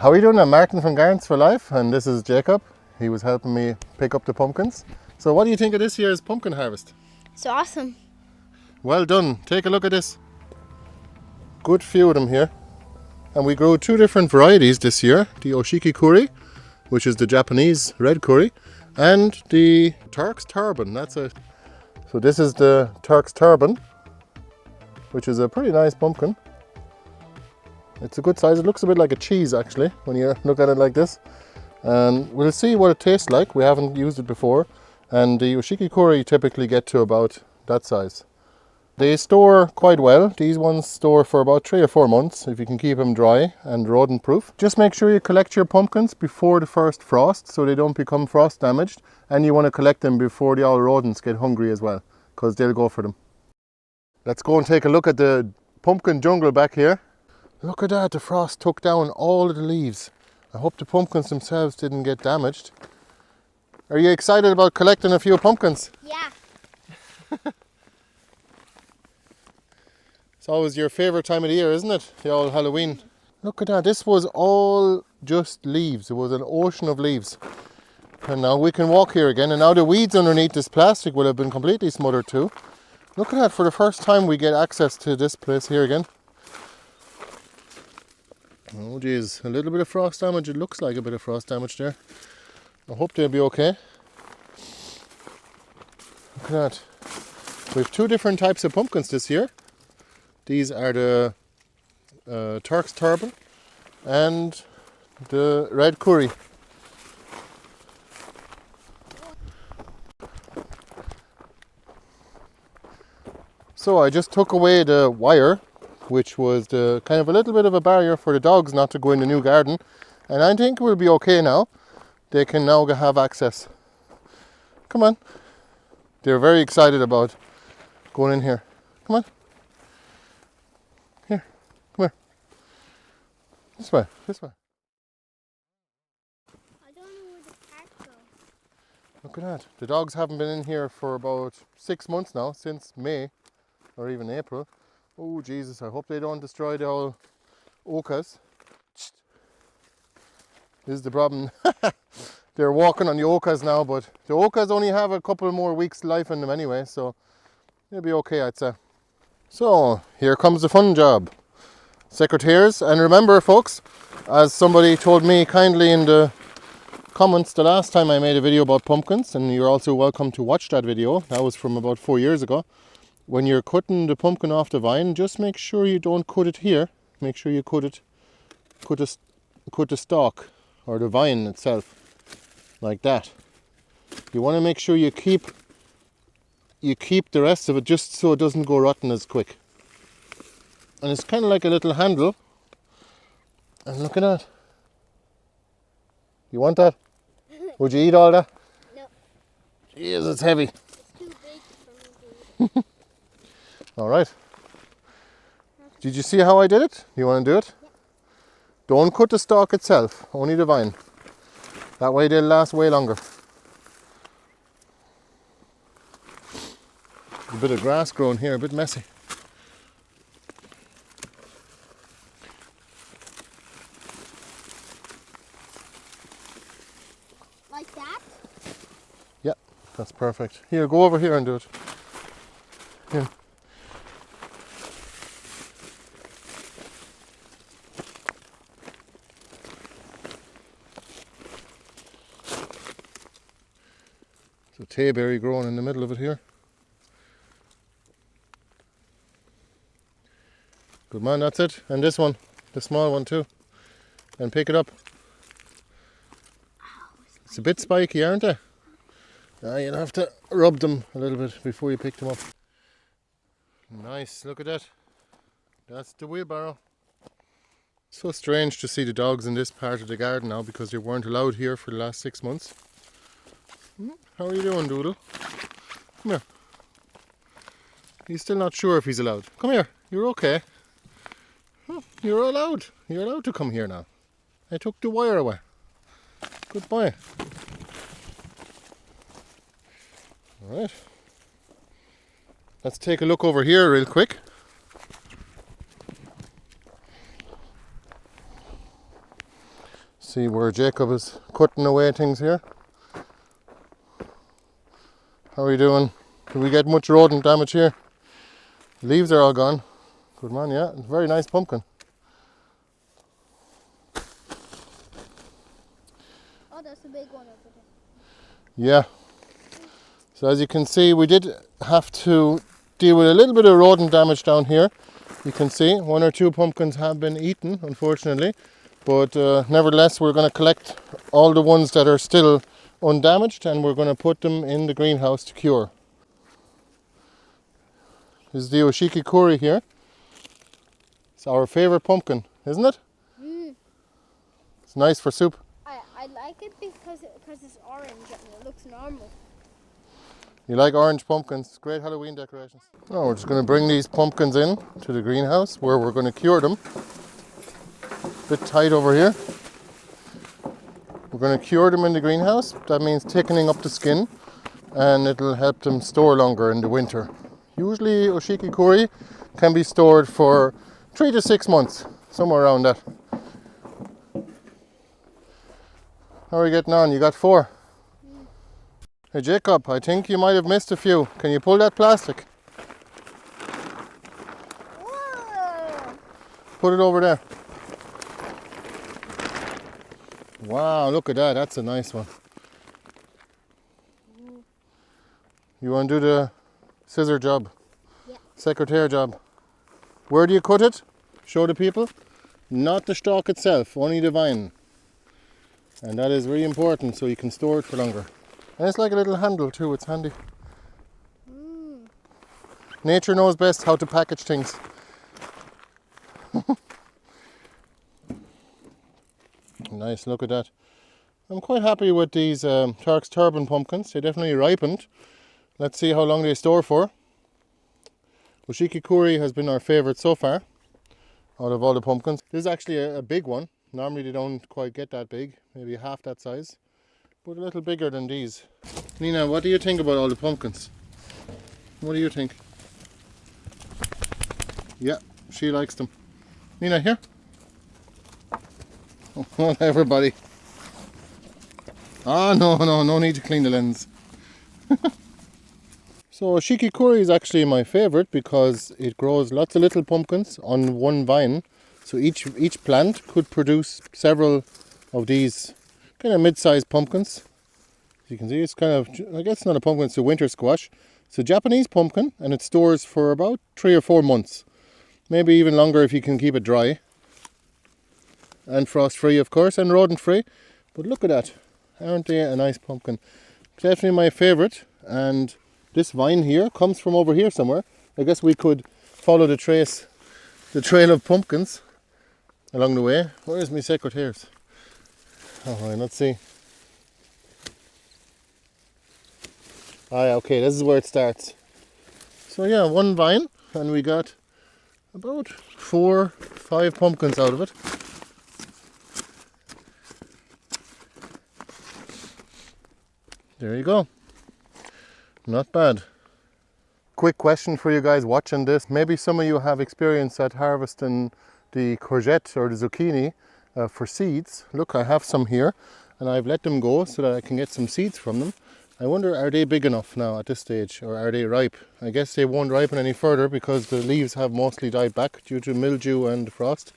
How are you doing? I'm Martin from Gardens for Life, and this is Jacob. He was helping me pick up the pumpkins. So what do you think of this year's pumpkin harvest? It's awesome. Well done. Take a look at this. Good few of them here. And we grew 2 different varieties this year. The Uchiki Kuri, which is the Japanese red curry, and the Turks turban. So this is the Turks turban, which is a pretty nice pumpkin. It's a good size. It looks a bit like a cheese actually when you look at it like this. And we'll see what it tastes like. We haven't used it before. And the Uchiki Kuri typically get to about that size. They store quite well. These ones store for about 3 or 4 months if you can keep them dry and rodent proof. Just make sure you collect your pumpkins before the first frost so they don't become frost damaged, and you want to collect them before the old rodents get hungry as well, because they'll go for them. Let's go and take a look at the pumpkin jungle back here. Look at that, the frost took down all of the leaves. I hope the pumpkins themselves didn't get damaged. Are you excited about collecting a few pumpkins? Yeah. It's always your favourite time of the year, isn't it? The old Halloween. Look at that, this was all just leaves. It was an ocean of leaves. And now we can walk here again, and now the weeds underneath this plastic will have been completely smothered too. Look at that, for the first time we get access to this place here again. Oh geez, a little bit of frost damage. It looks like a bit of frost damage there. I hope they'll be okay. Look at that. We have 2 different types of pumpkins this year. These are the Turks turban and the red curry. So I just took away the wire, which was the kind of a little bit of a barrier for the dogs not to go in the new garden, and I think we'll be okay now. They can now have access. Come on. They're very excited about going in here. Come on. Here, come here. This way, this way. I don't know where the cat goes. Look at that. The dogs haven't been in here for about 6 months now, since May or even April. Oh Jesus, I hope they don't destroy the old ochas. This is the problem. They're walking on the ochas now, but the ochas only have a couple more weeks life in them anyway, so they'll be okay, I'd say. So here comes the fun job. Secateurs, and remember folks, as somebody told me kindly in the comments the last time I made a video about pumpkins, and you're also welcome to watch that video, that was from about 4 years ago. When you're cutting the pumpkin off the vine, just make sure you don't cut it here. Make sure you cut the stalk or the vine itself like that. You want to make sure you keep the rest of it just so it doesn't go rotten as quick. And it's kind of like a little handle. And look at that. You want that? Would you eat all that? No. Jeez, it's heavy. It's too big for me to eat. All right. Did you see how I did it? You want to do it? Yeah. Don't cut the stalk itself, only the vine. That way they'll last way longer. A bit of grass growing here, a bit messy. Like that? Yeah, that's perfect. Here, go over here and do it. Here. There's a tayberry growing in the middle of it here. Good man, that's it. And this one, the small one too. And pick it up. It's a bit spiky, aren't they? You'll have to rub them a little bit before you pick them up. Nice, look at that. That's the wheelbarrow. So strange to see the dogs in this part of the garden now because they weren't allowed here for the last 6 months. How are you doing, Doodle? Come here. He's still not sure if he's allowed. Come here, you're okay. You're allowed. You're allowed to come here now. I took the wire away. Good boy. Alright. Let's take a look over here real quick. See where Jacob is cutting away things here. How are you doing? Did we get much rodent damage here? Leaves are all gone. Good man, yeah. Very nice pumpkin. Oh, that's a big one over there. Yeah. So as you can see, we did have to deal with a little bit of rodent damage down here. You can see 1 or 2 pumpkins have been eaten, unfortunately. But nevertheless, we're going to collect all the ones that are still undamaged and we're going to put them in the greenhouse to cure. This is the Uchiki Kuri here. It's our favourite pumpkin, isn't it? Mm. It's nice for soup. I like it because it's orange and it looks normal. You like orange pumpkins? Great Halloween decorations. Now we're just going to bring these pumpkins in to the greenhouse where we're going to cure them. Bit tight over here. We're going to cure them in the greenhouse. That means thickening up the skin and it'll help them store longer in the winter. Usually Uchiki Kuri can be stored for 3 to 6 months, somewhere around that. How are you getting on? You got 4? Hey Jacob, I think you might have missed a few. Can you pull that plastic? Whoa! Put it over there. Wow, look at that. That's a nice one. You want to do the scissor job? Yeah. Secretary job. Where do you cut it? Show the people. Not the stalk itself, only the vine. And that is very important so you can store it for longer. And it's like a little handle too, it's handy. Mm. Nature knows best how to package things. Nice, look at that. I'm quite happy with these Turks turban pumpkins. They definitely ripened. Let's see how long they store for. Uchiki Kuri has been our favourite so far out of all the pumpkins. This is actually a big one. Normally they don't quite get that big, maybe half that size, but a little bigger than these. Nina, what do you think about all the pumpkins? What do you think? Yeah, she likes them. Nina, here. Oh, everybody. Ah, no need to clean the lens. So Uchiki Kuri is actually my favourite because it grows lots of little pumpkins on one vine. So each plant could produce several of these kind of mid-sized pumpkins. As you can see, it's kind of, I guess it's not a pumpkin, it's a winter squash. It's a Japanese pumpkin and it stores for about 3 or 4 months. Maybe even longer if you can keep it dry. And frost-free, of course, and rodent-free. But look at that. Aren't they a nice pumpkin? Definitely my favourite. And this vine here comes from over here somewhere. I guess we could follow the trail of pumpkins along the way. Where is my secretaries? Oh, right, let's see. Ah, yeah, okay, this is where it starts. So yeah, one vine, and we got about 4, 5 pumpkins out of it. There you go. Not bad. Quick question for you guys watching this. Maybe some of you have experience at harvesting the courgette or the zucchini for seeds. Look, I have some here and I've let them go so that I can get some seeds from them. I wonder, are they big enough now at this stage, or are they ripe? I guess they won't ripen any further because the leaves have mostly died back due to mildew and frost.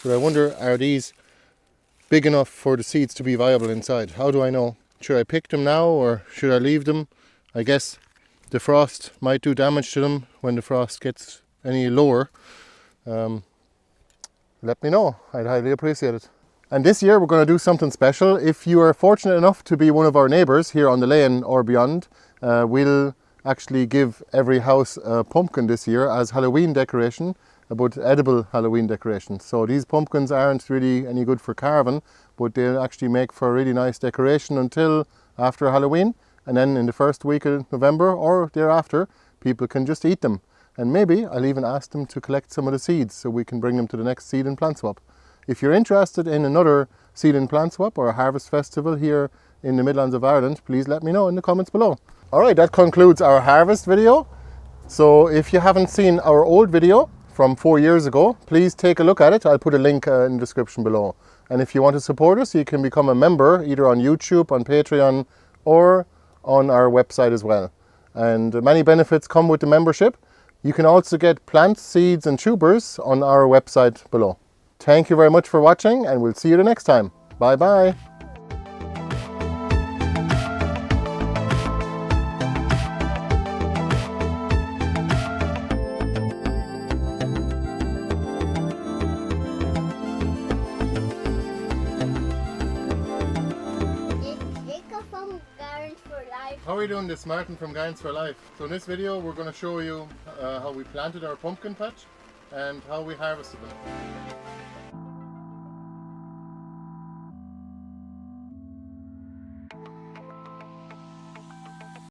But I wonder, are these big enough for the seeds to be viable inside? How do I know? Should I pick them now or should I leave them? I guess the frost might do damage to them when the frost gets any lower. Let me know. I'd highly appreciate it. And this year we're going to do something special. If you are fortunate enough to be one of our neighbours here on the lane or beyond, we'll actually give every house a pumpkin this year as Halloween decoration, but edible Halloween decoration. So these pumpkins aren't really any good for carving, but they'll actually make for a really nice decoration until after Halloween. And then in the first week of November or thereafter, people can just eat them. And maybe I'll even ask them to collect some of the seeds so we can bring them to the next seed and plant swap. If you're interested in another seed and plant swap or a harvest festival here in the Midlands of Ireland, please let me know in the comments below. Alright, that concludes our harvest video. So if you haven't seen our old video, from 4 years ago. Please take a look at it. I'll put a link in the description below. And if you want to support us, you can become a member either on YouTube, on Patreon, or on our website as well. And many benefits come with the membership. You can also get plants, seeds and tubers on our website below. Thank you very much for watching, and we'll see you the next time. Bye bye. How are you doing this, Martin from Gardens for Life? So in this video we're going to show you how we planted our pumpkin patch and how we harvested them.